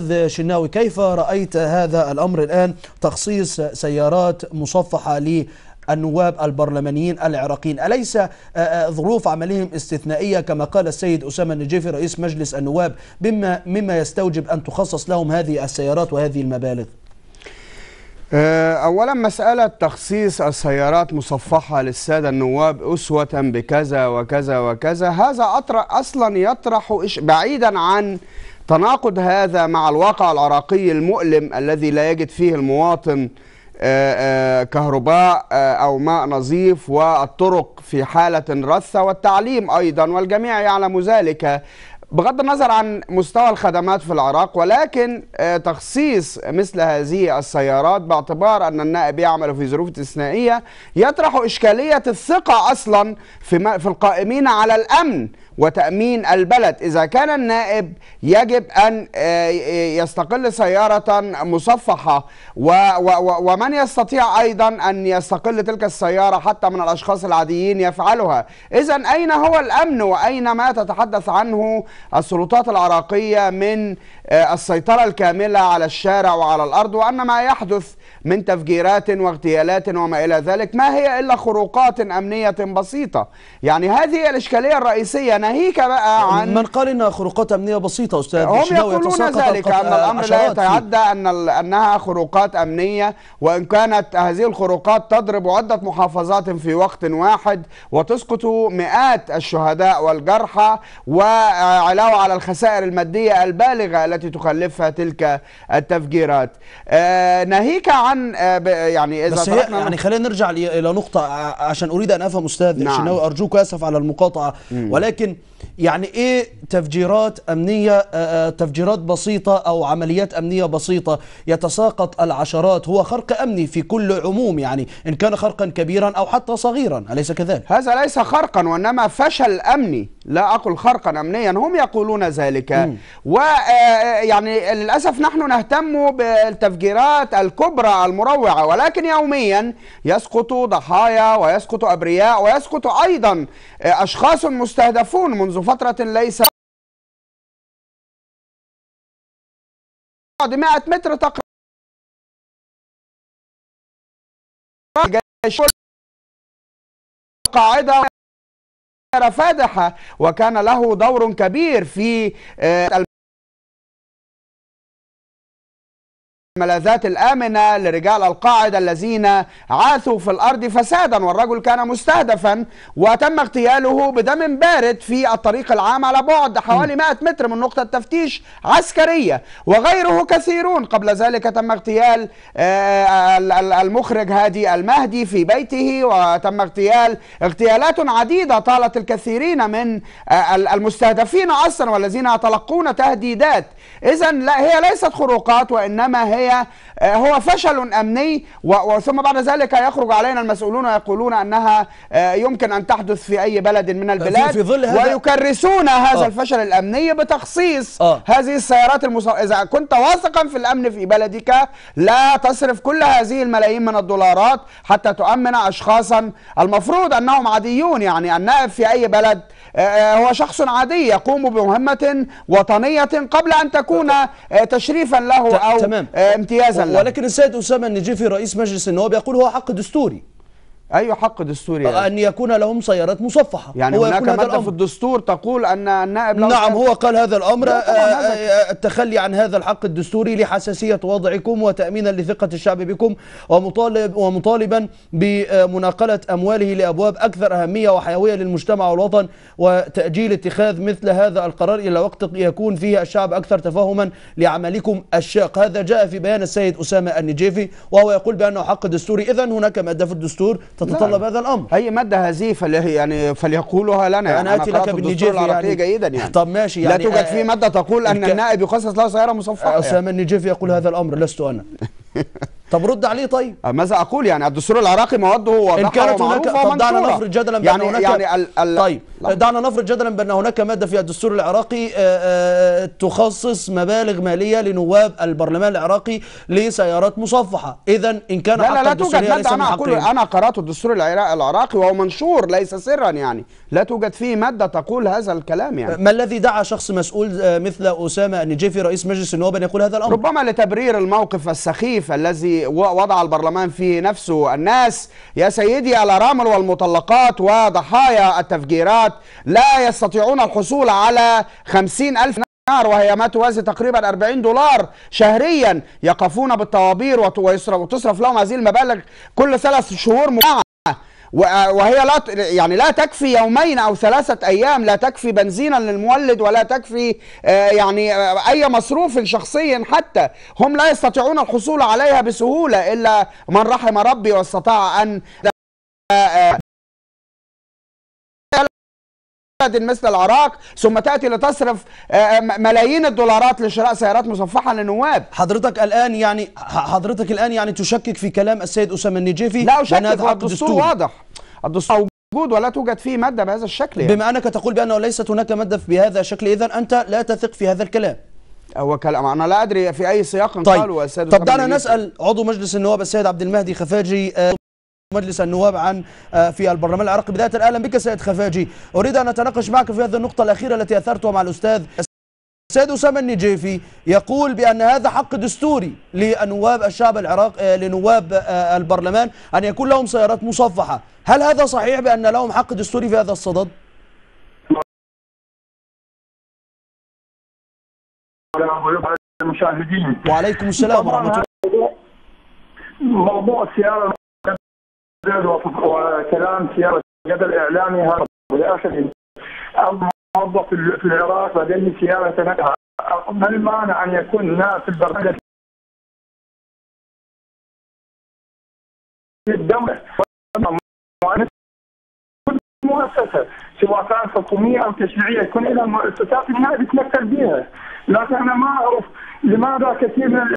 أستاذ شناوي، كيف رأيت هذا الأمر الآن، تخصيص سيارات مصفحة للنواب البرلمانيين العراقيين؟ أليس ظروف عملهم استثنائية كما قال السيد أسامة النجيفي رئيس مجلس النواب مما يستوجب أن تخصص لهم هذه السيارات وهذه المبالغ؟ أولا مسألة تخصيص السيارات مصفحة للسادة النواب أسوة بكذا وكذا وكذا، هذا أصلا يطرح بعيدا عن تناقض هذا مع الواقع العراقي المؤلم الذي لا يجد فيه المواطن كهرباء أو ماء نظيف، والطرق في حالة رثة، والتعليم أيضا، والجميع يعلم ذلك بغض النظر عن مستوى الخدمات في العراق. ولكن تخصيص مثل هذه السيارات باعتبار أن النائب يعمل في ظروف استثنائية يطرح إشكالية الثقة أصلا في القائمين على الأمن وتأمين البلد. إذا كان النائب يجب أن يستقل سيارة مصفحة، ومن يستطيع أيضا أن يستقل تلك السيارة حتى من الأشخاص العاديين يفعلها، إذن أين هو الأمن وأين ما تتحدث عنه السلطات العراقية من السيطرة الكاملة على الشارع وعلى الأرض، وأن ما يحدث من تفجيرات واغتيالات وما إلى ذلك ما هي إلا خروقات أمنية بسيطة؟ يعني هذه الإشكالية الرئيسية، ناهيك بقى عن من قال إنها خروقات أمنية بسيطة أستاذ. هم يقولون ذلك، أن الأمر لا يتعدى أنها خروقات أمنية، وإن كانت هذه الخروقات تضرب عدة محافظات في وقت واحد وتسقط مئات الشهداء والجرحى، وعلاوة على الخسائر المادية البالغة التي تخلفها تلك التفجيرات. ناهيك عن يعني إذا بس يعني خلينا نرجع إلى نقطة عشان أريد أن أفهم أستاذ شناوي، أرجوك أسف على المقاطعة، ولكن يعني إيه تفجيرات أمنية، تفجيرات بسيطة أو عمليات أمنية بسيطة يتساقط العشرات، هو خرق أمني في كل عموم، يعني إن كان خرقا كبيرا أو حتى صغيرا، أليس كذلك؟ هذا ليس خرقا وإنما فشل أمني، لا أقول خرقا أمنيا، هم يقولون ذلك. ويعني للأسف نحن نهتم بالتفجيرات الكبرى المروعة، ولكن يوميا يسقط ضحايا ويسقط أبرياء ويسقط أيضا أشخاص مستهدفون. منذ فترة ليس بعد 100 متر تقريبا قاعدة فادحة، وكان له دور كبير في الملاذات الآمنة لرجال القاعدة الذين عاثوا في الأرض فسادا، والرجل كان مستهدفا وتم اغتياله بدم بارد في الطريق العام على بعد حوالي 100 متر من نقطة تفتيش عسكرية، وغيره كثيرون. قبل ذلك تم اغتيال المخرج هادي المهدي في بيته، وتم اغتيالات عديدة طالت الكثيرين من المستهدفين أصلا والذين يتلقون تهديدات. إذن لا، هي ليست خروقات وإنما هو فشل أمني، وثم بعد ذلك يخرج علينا المسؤولون ويقولون أنها يمكن أن تحدث في أي بلد من البلاد، في ظل هذا ويكرسون هذا الفشل الأمني بتخصيص هذه السيارات إذا كنت واثقا في الأمن في بلدك لا تصرف كل هذه الملايين من الدولارات حتى تؤمن أشخاصا المفروض أنهم عاديون. يعني النائب في أي بلد هو شخص عادي يقوم بمهمة وطنية قبل أن تكون تشريفا له أو امتيازا له. ولكن السيد أسامة النجيفي رئيس مجلس النواب يقول هو حق دستوري. أي حق دستوري أن يكون لهم سيارات مصفحة. يعني هناك مادة في الدستور تقول أن النائب نعم هو قال هذا الأمر، التخلي عن هذا الحق الدستوري لحساسية وضعكم وتأمينا لثقة الشعب بكم، ومطالبا بمناقلة أمواله لأبواب أكثر أهمية وحيوية للمجتمع والوطن، وتأجيل اتخاذ مثل هذا القرار إلى وقت يكون فيه الشعب أكثر تفاهما لعملكم الشاق. هذا جاء في بيان السيد أسامة النجيفي وهو يقول بأنه حق دستوري. إذن هناك مادة في الدستور تتطلب هذا الأمر. أي مادة هذه فليقولها لنا. أنا آتي لك بالنجيفي يعني جيدا يعني. طب ماشي، يعني لا توجد في مادة تقول أن النائب يخصص له سيارة مصفحة. أسامة النجيفي يقول هذا الأمر، لست أنا. طب رد عليه. طيب ماذا اقول؟ يعني الدستور العراقي مواده واضحه ان كانت هناك، طب دعنا نفرض جدلا بان هناك طيب دعنا نفرض جدلا بان هناك ماده في الدستور العراقي تخصص مبالغ ماليه لنواب البرلمان العراقي لسيارات مصفحه. اذا ان كان لا توجد ماده. انا اقول انا قرات الدستور العراقي وهو منشور ليس سرا، يعني لا توجد فيه ماده تقول هذا الكلام. يعني ما الذي دعا شخص مسؤول مثل أسامة النجيفي رئيس مجلس النواب أن يقول هذا الأمر؟ ربما لتبرير الموقف السخيف الذي وضع البرلمان فيه نفسه. الناس يا سيدي الأرامل والمطلقات وضحايا التفجيرات لا يستطيعون الحصول على 50,000 دينار وهي ما توازي تقريبا 40 دولار شهريا، يقفون بالطوابير وتصرف لهم هذه المبالغ كل 3 شهور وهي لا تكفي يومين أو 3 أيام، لا تكفي بنزينا للمولد ولا تكفي أي مصروف شخصي حتى. هم لا يستطيعون الحصول عليها بسهولة إلا من رحم ربي واستطاع أن مثل العراق ثم تأتي لتصرف ملايين الدولارات لشراء سيارات مصفحة للنواب. حضرتك الآن يعني تشكك في كلام السيد أسامة النجيفي؟ لا أشكك، الدستور واضح، الدستور موجود ولا توجد فيه مادة بهذا الشكل. يعني بما أنك تقول بأنه ليست هناك مادة بهذا الشكل، إذا أنت لا تثق في هذا الكلام. هو كلام أنا لا أدري في أي سياق قالوا السيد. طب دعنا نسأل عضو مجلس النواب السيد عبد المهدي خفاجي مجلس النواب عن في البرلمان العراقي. بداية أهلا بك سيد خفاجي، أريد أن أتناقش معك في هذه النقطة الأخيرة التي أثرتها مع الأستاذ السيد أسامة النجيفي. يقول بأن هذا حق دستوري لنواب الشعب العراقي، لنواب البرلمان أن يكون لهم سيارات مصفحة. هل هذا صحيح بأن لهم حق دستوري في هذا الصدد؟ المشاهدين وعليكم السلام ورحمة الله. موضوع السيارة وكلام سيارة جدل إعلامي هذا بالآخر موظف في العراق لديه سيارة نكهة، ما المانع أن يكون في البرنامج الدولة مؤسسة سواء كانت حكومية أو تشريعية يكون لها مؤسسات النهاية تتمثل بها. لكن أنا ما أعرف لماذا كثير من